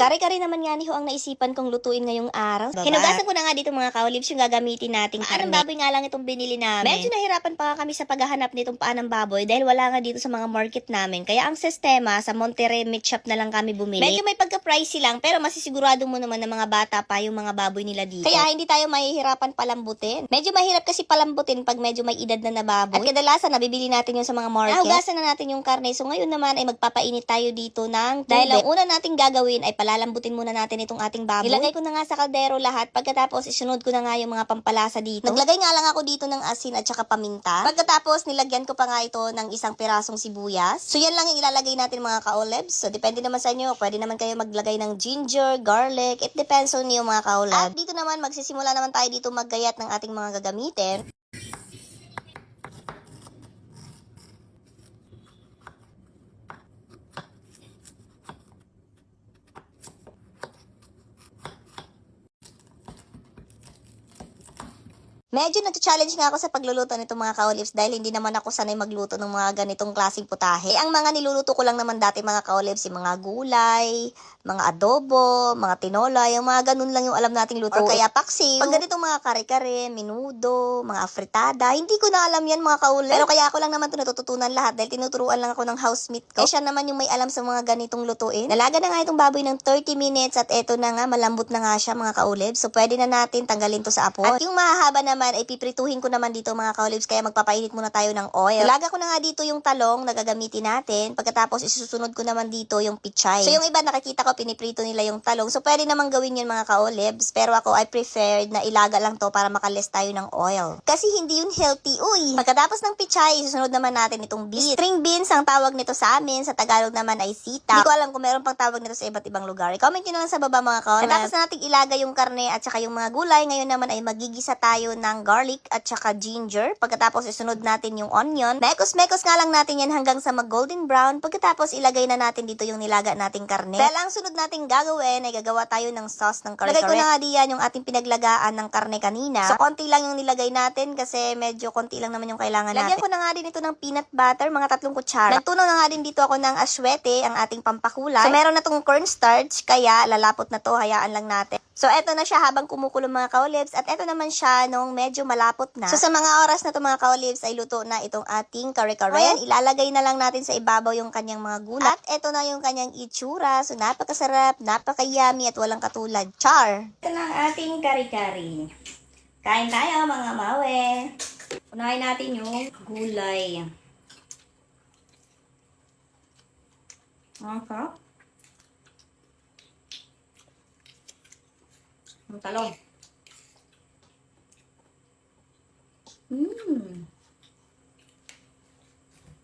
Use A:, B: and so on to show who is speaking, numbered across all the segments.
A: Kare-kare naman nga ni ho ang naisipan kong lutuin ngayong araw. Hinugasan ko na nga dito mga kaolips yung gagamitin nating karne. Anong baboy nga lang itong binili namin. Medyo nahirapan pa kami sa paghahanap nitong paanang baboy dahil wala nga dito sa mga market namin. Kaya ang sistema, sa Monterrey Meat Shop na lang kami bumili. Medyo may pagka-pricey lang pero masisigurado mo naman na mga bata pa yung mga baboy nila dito. Kaya hindi tayo mahihirapan palambutin. Medyo mahirap kasi palambutin pag medyo may edad na baboy. At kadalasan nabibili natin yung sa mga market. Nahugasan na natin yung karne. So ngayon naman ay magpapainit tayo dito ng tubig. Dahil ang una nating gagawin ay palalambutin muna natin itong ating baboy. Nilagay ko na nga sa kaldero lahat. Pagkatapos isunod ko na nga yung mga pampalasa dito. Naglagay nga lang ako dito ng asin at saka paminta. Pagkatapos nilagyan ko pa nga ito ng isang pirasong sibuyas. So yan lang yung ilalagay natin mga ka-olives. So depende naman sa inyo. Pwede naman kayo maglagay ng ginger, garlic. It depends on you mga ka-olives. At dito naman magsisimula naman tayo dito maggayat ng ating mga gagamitin. Medyo nag-challenge nga ako sa pagluluto nitong mga ka-olives dahil hindi naman ako sanay magluto ng mga ganitong klaseng putahe. Ang mga niluluto ko lang naman dati mga ka-olives, yung mga gulay, mga adobo, mga tinola, yung mga ganun lang yung alam nating luto. Or kaya paksiw. Pag ganitong mga kare-kare, menudo, mga afritada, hindi ko na alam yan mga ka-olives. Pero kaya ako lang naman ito natututunan lahat dahil tinuturuan lang ako ng housemate ko. Kaya siya naman yung may alam sa mga ganitong lutuin. Nalaga na nga itong baboy ng 30 minutes at eto na nga, malambot na nga siya mga ka-olives. So pwede na natin tanggalin to sa apoy. At yung mahahaba naman ay piprituhin ko naman dito mga ka-olives kaya magpapainit muna tayo ng oil. Ilaga ko na nga dito yung talong na gagamitin natin. Pagkatapos isusunod ko naman dito yung pichay. So yung iba nakikita ko piniprito nila yung talong. So pwede naman gawin yun mga ka-olives. Pero ako I preferred na ilaga lang to para makalis tayo ng oil. Kasi hindi yun healthy. Uy! Pagkatapos ng pichay, isusunod naman natin itong beans. String beans ang tawag nito sa amin. Sa Tagalog naman ay sita. Hindi ko alam kung meron pang tawag nito sa iba't ibang lugar. I-comment nyo na lang sa baba mga ka-olives. Tapos na natin ilaga yung karne at saka yung mga gulay. Ngayon naman ay magigisa tayo ng garlic at saka ginger. Pagkatapos isunod natin yung onion. Mekos-mekos nga lang natin yan hanggang sa mag-golden brown. Pagkatapos ilagay na natin dito yung nilaga nating karne. Kaya lang sunod nating gagawin ay gagawa tayo ng sauce ng kare-kare. Lagay ko na nga diyan yung ating pinaglagaan ng karne kanina. So konti lang yung nilagay natin kasi medyo konti lang naman yung kailangan natin. Lagyan ko na nga din ito ng peanut butter, mga 3 kutsara. Nagtunaw na nga din dito ako ng aswete, ang ating pampakulay. So meron na tong cornstarch, kaya lalapot na to, hayaan lang natin. So eto na siya habang kumukulo mga ka-olives at eto naman siya nung medyo malapot na. So sa mga oras na to mga ka-olives ay luto na itong ating kare-kare. Ayan, ilalagay na lang natin sa ibabaw yung kanyang mga gulay. At eto na yung kanyang itsura. So napakasarap, napaka-yummy at walang katulad. Char! Ito na ang ating kare-kare. Kain tayo mga mawe. Unahin natin yung gulay. Okay. Ang talong.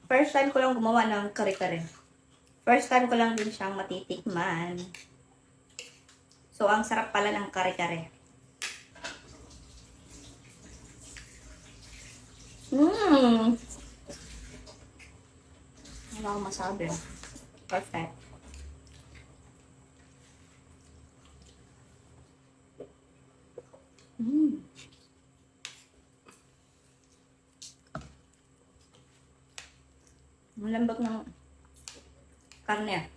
A: First time ko lang gumawa ng kare-kare. First time ko lang din siyang matitikman. So, ang sarap pala ng kare-kare. Wala akong masabi. Perfect. Ang lambot ng karne.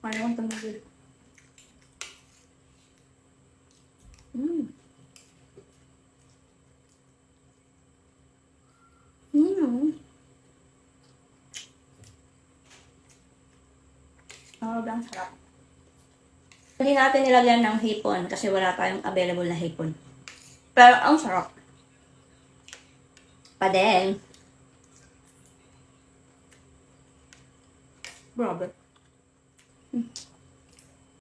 A: Mayroon tumigil. Sobrang sarap. Hindi natin nilagyan ng hipon kasi wala tayong available na hipon. Pero ang sarap. Pa din. Grabe.